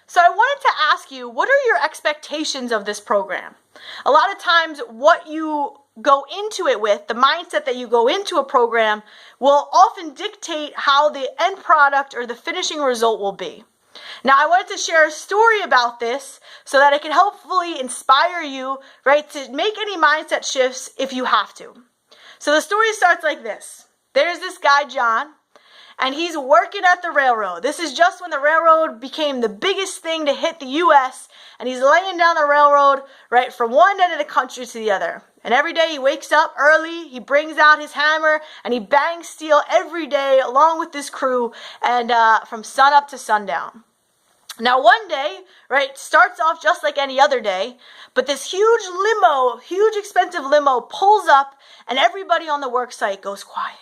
So I wanted to ask you, what are your expectations of this program? A lot of times what you go into it with, the mindset that you go into a program, will often dictate how the end product or the finishing result will be. Now, I wanted to share a story about this so that it can hopefully inspire you, right, to make any mindset shifts if you have to. So the story starts like this. There's this guy, John, and he's working at the railroad. This is just when the railroad became the biggest thing to hit the U.S., and he's laying down the railroad right from one end of the country to the other. And every day he wakes up early, he brings out his hammer, and he bangs steel every day along with this crew, and from sun up to sundown. Now one day, right, starts off just like any other day, but this huge expensive limo pulls up, and everybody on the work site goes quiet.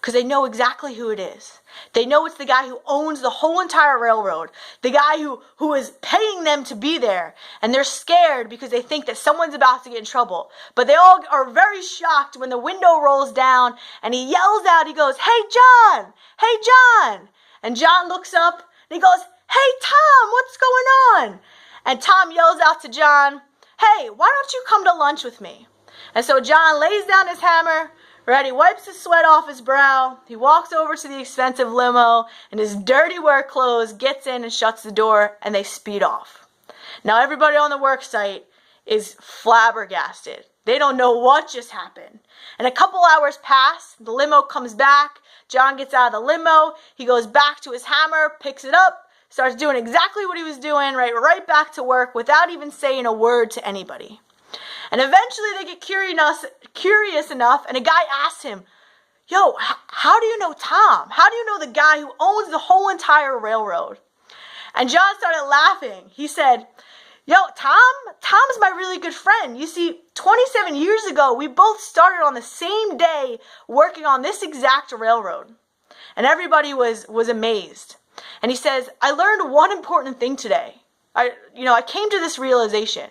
Because they know exactly who it is. They know it's the guy who owns the whole entire railroad. The guy who is paying them to be there. And they're scared because they think that someone's about to get in trouble. But they all are very shocked when the window rolls down and he yells out, he goes, "Hey John! Hey John!" And John looks up and he goes, "Hey Tom, what's going on?" And Tom yells out to John, "Hey, why don't you come to lunch with me?" And so John lays down his hammer, right, he wipes the sweat off his brow, he walks over to the expensive limo, in his dirty work clothes, gets in and shuts the door, and they speed off. Now everybody on the work site is flabbergasted. They don't know what just happened. And a couple hours pass, the limo comes back, John gets out of the limo, he goes back to his hammer, picks it up, starts doing exactly what he was doing, right back to work without even saying a word to anybody. And eventually they get curious enough, and a guy asks him, "Yo, how do you know Tom? How do you know the guy who owns the whole entire railroad?" And John started laughing. He said, "Yo, Tom's my really good friend. You see, 27 years ago, we both started on the same day working on this exact railroad." And everybody was amazed. And he says, "I learned one important thing today. I came to this realization.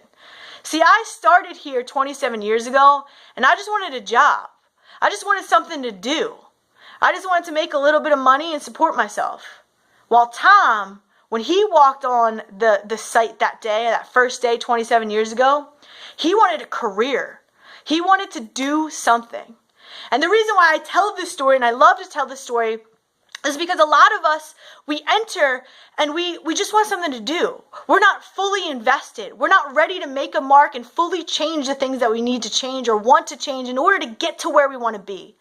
See, I started here 27 years ago, and I just wanted a job. I just wanted something to do. I just wanted to make a little bit of money and support myself. While Tom, when he walked on the site that day, that first day 27 years ago, he wanted a career. He wanted to do something." And the reason why I tell this story, and I love to tell this story, is because a lot of us, we enter and we just want something to do. We're not fully invested. We're not ready to make a mark and fully change the things that we need to change or want to change in order to get to where we want to be.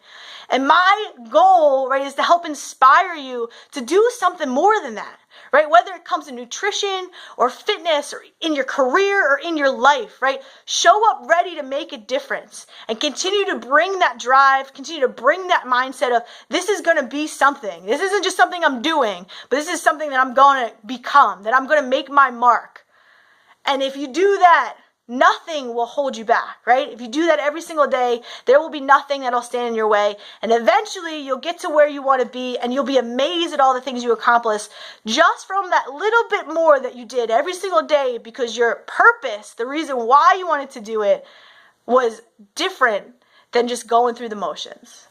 And my goal, right, is to help inspire you to do something more than that, right? Whether it comes to nutrition or fitness or in your career or in your life, right? Show up ready to make a difference and continue to bring that drive, continue to bring that mindset of this is going to be something. This isn't just something I'm doing, but this is something that I'm going to become, that I'm going to make my mark. And if you do that, nothing will hold you back, right? If you do that every single day, there will be nothing that'll stand in your way. And eventually you'll get to where you want to be, and you'll be amazed at all the things you accomplish just from that little bit more that you did every single day, because your purpose, the reason why you wanted to do it, was different than just going through the motions.